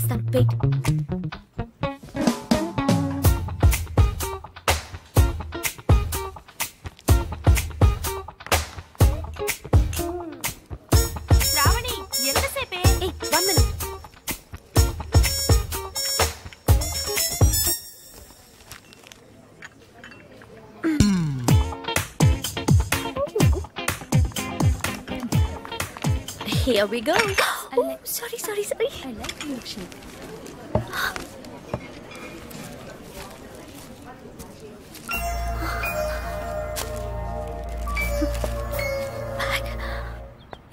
తెస్తాను. Wait. Shravani ఎంతసేపే? 1 minute. Here we go. Oh, sorry. I like milkshake.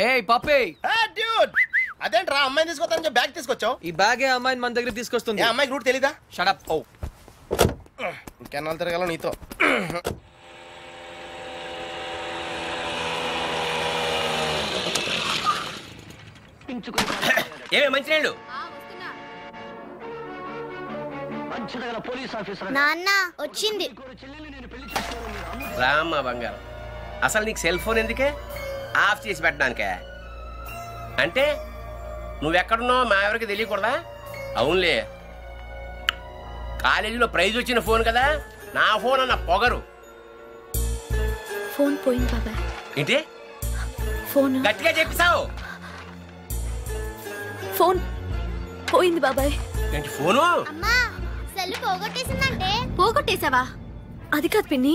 Hey, puppy. Hey, dude. అదేంట్రా అమ్మాయిని తీసుకొస్తానని bag తీసుకొచ్చావు? ఈ బ్యాగే అమ్మాయిని మన దగ్గర తీసుకొస్తుంది. ఏ అమ్మాయికి రూట్ తెలీదా? Shut up. ఓ. ఇంకెన్నాళ్ళు తిరగాల నీతో? ఏమే మంచినీళ్ళు? నాన్న వచ్చింది. రామ్మా బంగారం. అసలు నీకు సెల్ ఫోన్ ఎందుకే? ఆఫ్ చేసి పెట్టడానికే? అంటే నువ్వెక్కడున్నావు మా ఎవరికి తెలియకూడదా? అవునులే, కాలేజీలో ప్రైజ్ వచ్చిన ఫోన్ కదా, నా ఫోన్ అన్న పొగరు. ఫోన్ పోయింది బాబాయ్. ఏంటి? ఫోన్ గట్టిగా చెప్పిసావు. ఫోన్ పోయింది బాబాయ్. ఏంటి ఫోను? అమ్మా సెల్ పోగొట్టేసిందంటే. పోగొట్టేశావా? అది కాదు పిన్ని,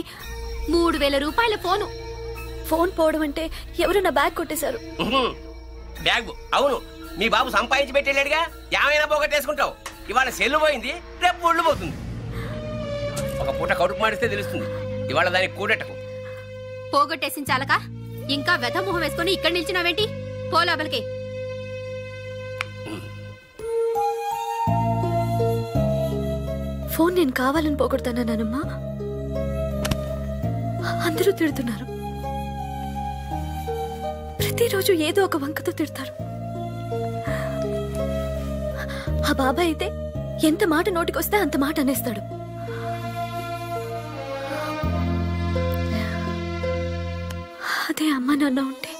3000 రూపాయల ఫోను. ఫోన్ పోవడం అంటే ఎవరు నా బ్యాగ్ కొట్టేశారు. బ్యాగ్? అవును, మీ బాబు సంపాదించి పెట్టేలేడుగా, ఏమైనా పోగొట్టేసుకుంటావు. ఇవాళ సెల్లు పోయింది, రేపు ఒళ్ళు పోతుంది. ఒక పూట కడుపు మాడిస్తే తెలుస్తుంది. ఇవాళ దానికి కూడెట్టకు. పోగొట్టేసిన చాలక ఇంకా వెధ మొహం వేసుకుని ఇక్కడ నిల్చున్నావేంటి? పో లోపలికి. ఫోన్ నేను కావాలని పోగొడతానా నానమ్మా? అందరూ తిడుతున్నారు. ప్రతిరోజు ఏదో ఒక వంకతో తిడతారు. ఆ బాబాయ్ అయితే ఎంత మాట నోటికొస్తే అంత మాట అనేస్తాడు. అదే అమ్మ నాన్న ఉంటే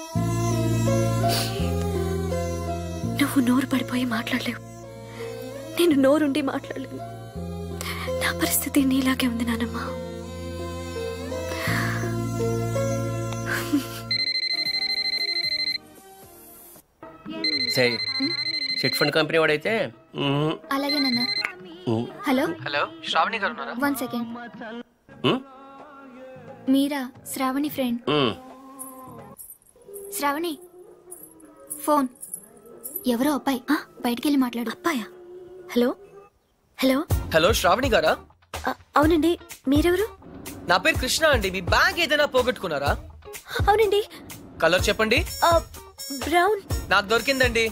నువ్వు నోరు పడిపోయి మాట్లాడలేవు, నేను నోరుండి మాట్లాడలేను. నా పరిస్థితి నీలాగే ఉంది నానమ్మా. చిట్ ఫండ్ కంపెనీ వాడైతే అలాగే నాన్న. హలో హలో, శ్రావణి గారు ఉన్నారా? 1 సెకండ్. మీరా? శ్రావణి ఫ్రెండ్. శ్రావణి ఫోన్. ఎవరో అబ్బాయి, బయటికెళ్ళి మాట్లాడు. అబ్బాయా? హలో హలో హలో, శ్రావణి గారా? అవునండి, మీరెవరు? నా పేరు కృష్ణ అండి. మీ బ్యాగ్ ఏదైనా పోగొట్టుకున్నారా? అవునండి. కలర్ చెప్పండి. బ్రౌన్. నాకు దొరికిందండి.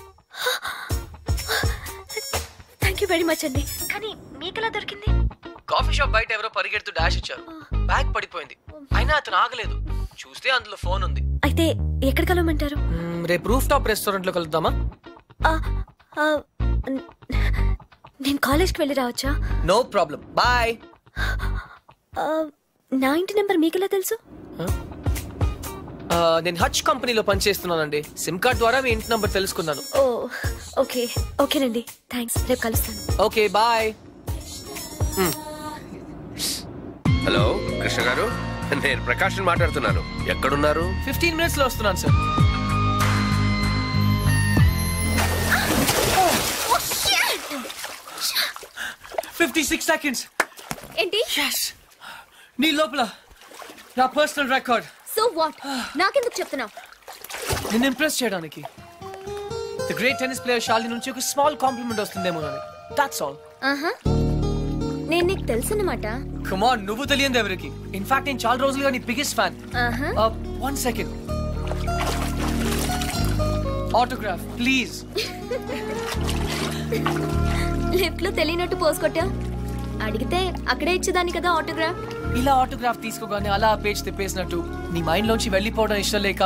థ్యాంక్ యూ వెరీ మచ్ అండి. కానీ మీకెలా దొరికింది? కాఫీ షాప్ బయట ఎవరో పరిగెడుతూ డాష్ ఇచ్చారు, బ్యాగ్ పడిపోయింది. అయినా అతను ఆగలేదు. చూస్తే అందులో ఫోన్ ఉంది. అయితే ఎక్కడ కలవమంటారు? రేపు రూఫ్ టాప్ రెస్టారెంట్ లో కలుద్దామా? నేను కాలేజ్కి వెళ్ళి రావచ్చా? No problem, bye. నా ఇంటి నెంబర్ మీకెలా తెలుసు? నేను హచ్ కంపెనీలో పనిచేస్తున్నానండి. సిమ్ కార్డ్ ద్వారా మీ ఇంటి నంబర్ తెలుసుకున్నాను. ఓ ఓకే, ఓకేనండి, థ్యాంక్స్. రేపు కలుస్తాను. Okay, bye. హలో కృష్ణ గారు, నేను ప్రకాష్ మాట్లాడుతున్నాను. ఎక్కడున్నారు? 15 minutes లో వస్తున్నాను సార్. seconds. ఏంటి? నీ లోపల నా పర్సనల్ రికార్డ్. So what? నాకెందుకు చెప్తున్నావు? నిన్ను ఇంప్రెస్ చేయడానికి. The great tennis player Shalini నుంచి ఒక స్మాల్ కాంప్లిమెంట్ వస్తుందేమో అని. That's all. నేను నీకు తెలుసన్నమాట. కమ్ ఆన్, నువ్వు తెలియదు ఎవరికి. ఇన్ఫాక్ట్ నేను చాలా రోజులుగా నీ biggest fan. 1 second. Autograph please. Lift లో తెలియనట్టు పోస్ కొట్టా. అడిగితే అక్కడే ఇచ్చేదాన్ని కదా ఆటోగ్రాఫ్. ఇలా ఆటోగ్రాఫ్ తీసుకోగానే అలా పేజ్ తిప్పేసినట్టు నీ మైండ్ లోంచి వెళ్ళిపోవడం ఇష్టం లేక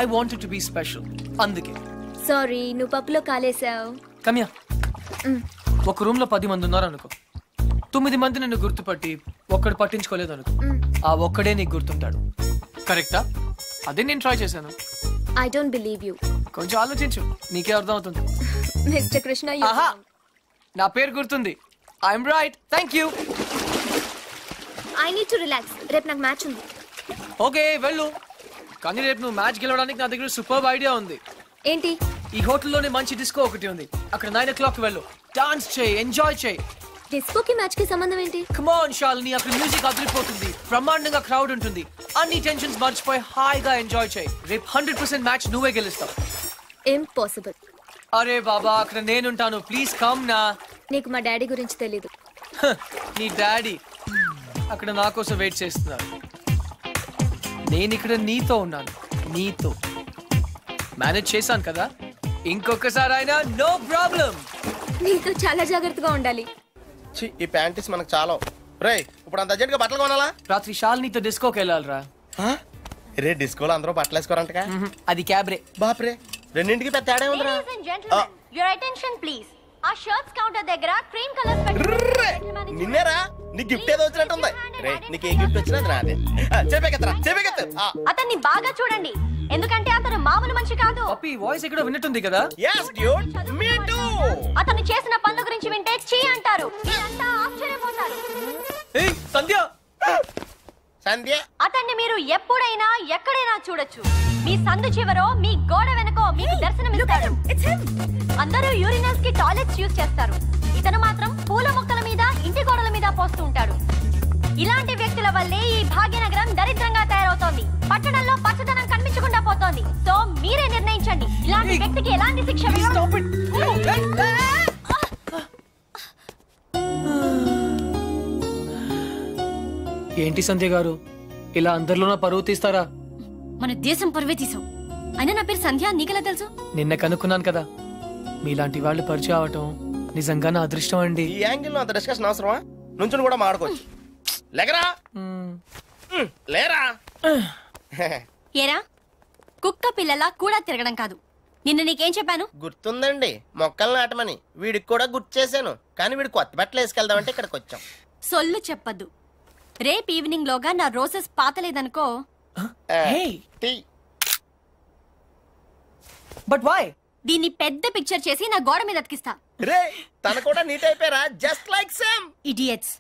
I wanted to be special. అందుకే. సారీ, నువ్వు పప్పులో కాలేసావు. కమ్యా. ఒక రూమ్ లో 10 మంది ఉన్నారు అనుకో. 9 మంది నిన్ను గుర్తుపట్టి ఒక్కడు పట్టించుకోలేదు అనుకో. ఆ ఒక్కడే నీకు గుర్తుంటాడు. కరెక్టా? అదే నేను ట్రై చేశాను. I don't believe you. కొంచెం ఆలోచించు, నీకే అర్థం అవుతుంది. మిస్టర్ కృష్ణ, నా పేరు గుర్తుంది. I'm right. Thank you. I need to relax. రేపు నాకు మ్యాచ్ ఉంది. ఓకే వెళ్ళు. కానీ రేపు నువ్వు మ్యాచ్ గెలవడానికి నా దగ్గర సూపర్ ఐడియా ఉంది. ఏంటి? ఈ హోటల్లోనే మంచి డిస్కో ఒకటి ఉంది. అక్కడ 9 o'clock వెళ్ళు. డాన్స్ చేయి, ఎంజాయ్ చేయి. డిస్కోకి మ్యాచ్ కి సంబంధం ఏంటి? కమ్ ఆన్ శాలిని, అక్కడ మ్యూజిక్ అదిరిపోతుంది. బ్రహ్మాండంగా క్రౌడ్ ఉంటుంది. అన్ని టెన్షన్స్ మర్చిపోయి హాయిగా ఎంజాయ్ చేయి. రేపు 100% మ్యాచ్ నువ్వే గెలుస్తావు. ఇంపాసిబుల్. అరే బాబా, అక్కడ నేనుంటాను. ప్లీజ్ కమ్ నా. నీకు మా డాడీ గురించి తెలీదు. నీ డాడీ అక్కడ నా కోసం వెయిట్ చేస్తున్నాడు. నేను ఇక్కడ నీతో ఉన్నాను. నీతో మేనేజ్ చేశాను కదా. ఇంకొకసారి అయినా నో ప్రాబ్లం. నీతో చాలా జాగ్రత్తగా ఉండాలి. ఈ ప్యాంటీస్ మనకు చాలా. రే ఇప్పుడు అంత అర్జెంట్ గా బట్టలు కొనాలా? రాత్రి శాలినితో డిస్కోకి వెళ్ళాలిరా. రే డిస్కోలో అందరూ బట్టలు వేసుకోరంటగా. అది క్యాబ్రే. బాప్రే, రెండింటికి పెద్ద తేడా ఉందిరా. Your attention please. ఆ షర్ట్స్ కౌంటర్ దగ్గర క్రీమ్ కలర్ నిన్నేరా? నీ గిఫ్ట్ ఏదో వచ్చినట్టుంది. రే నీకు ఏ గిఫ్ట్ వచ్చినా నాదే. చెప్పేకెత్తరా. అతన్ని బాగా చూడండి, ఎందుకంటే అతను మామూలు మనిషి కాదు. పప్పి వాయిస్ ఎక్కడో విన్నట్టుంది కదా. yes dude, me too. అతను చేసిన పనుల గురించి వింటే చీ అంటారు. మీరంతా ఆశ్చర్యపోతారు. ఏయ్ సంధ్య. సంధ్య, అతన్ని మీరు ఎప్పుడైనా ఎక్కడైనా చూడొచ్చు. మీ సందు చివరో మీ గోడ వెనకో మీకు దర్శనమిస్తాడు. అందరూ యూరినల్స్ కి టాయిలెట్స్ యూజ్ చేస్తారు. ఇతను మాత్రం పూల మొక్కల మీద, ఇంటి గోడల మీద పోస్తూ ఉంటాడు. ఇలాంటి వ్యక్తుల వల్లే ఈ భాగ్యనగరం దరిద్రంగా తయారవుతోంది. పట్టణంలో పచ్చదనం కనిపించకుండా పోతోంది. సో మీరే నిర్ణయించండి, ఇలాంటి వ్యక్తికి ఎలాంటి శిక్ష ఏంటి సంధ్య గారు, ఇలా అందరిలోనా పరువు తీస్తారా? మన దేశం పరువే తీసావు. అయినా నా పేరు సంధ్య, నీకెలా తెలుసు? నిన్న కనుక్కున్నాను కదా. మీలాంటి వాళ్ళు పరిచయం అవటం నిజంగా నా అదృష్టం అండి. ఈ యాంగిల్ లో అంత డిస్కషన్ అవసరమా? నుంచుని కూడా మాడుకోవచ్చు. లేకరా, లేరా. ఏరా, కుక్క పిల్లలా కూడా తిరగడం కాదు. నిన్న నీకేం చెప్పాను? గుర్తుందండి, మొక్కలు నాటమని. వీడికి కూడా గుర్తు చేశాను, కానీ వీడు కొత్త బట్టలు వేసుకెళ్దామంటే ఇక్కడికి వచ్చాం. సొల్లు చెప్పద్దు. రేపు ఈవినింగ్ లోగా నా రోజెస్ పాతలేదనుకో. But why? దీన్ని పెద్ద పిక్చర్ చేసి నా గోడ మీద అతికిస్తా. రే తన కూడా నీట్ అయిపోయారా? Just like same. ఇడియట్స్.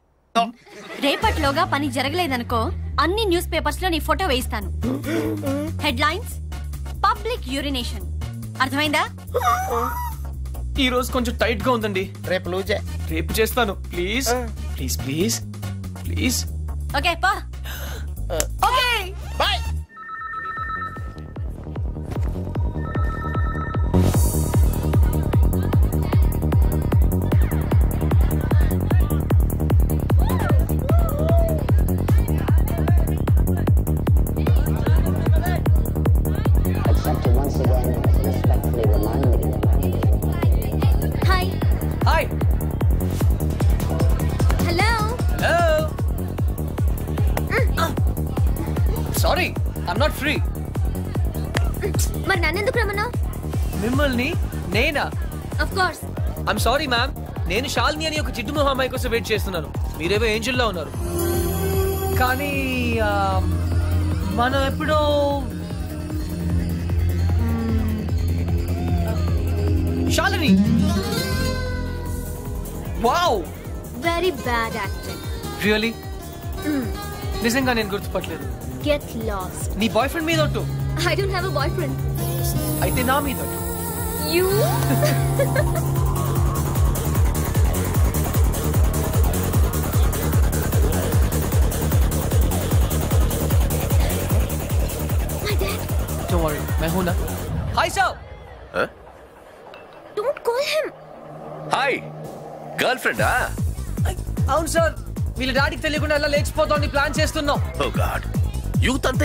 రేపట్లోగా పని జరగలేదనుకో, అన్ని న్యూస్ పేపర్స్ లో నీ ఫోటో వేయిస్తాను. Headlines, public urination. అర్థమైందా? ఈ రోజు కొంచెం టైట్ గా ఉందండి. రేపు లూజే. రేపు చేస్తాను. Please please please please. Okay పా. Okay bye. Hi. Hi. Hello. Hello. Sorry, I'm not free. మరి నన్నెందుకు రమ్మన్నావు? మిమ్మల్ని నేనా? Of course. I'm sorry ma'am. నేను శాలిని అని ఒక జిడ్డు మొహం అమ్మాయి కోసం వెయిట్ చేస్తున్నాను. మీరేవో ఏంజల్లో ఉన్నారు. కానీ మనం ఎప్పుడో Shalini. Wow, very bad acting. Really? నిజంగా నేను గుర్తుపట్టలేదు. Get lost. నీ బాయ్ ఫ్రెండ్ మీద ఒట్టు. I don't have a boyfriend. అయితే నా మీద ఒట్టు. యూ. Don't worry, मैं हूं ना. Hi sir. Don't call him. Hi, girl ఫ్రెండా? అవును సార్, వీళ్ళ డాడీకి తెలియకుండా ఎలా లేచిపోతామని ప్లాన్ చేస్తున్నాం. ఓ గాడ్, యూత్ అంతా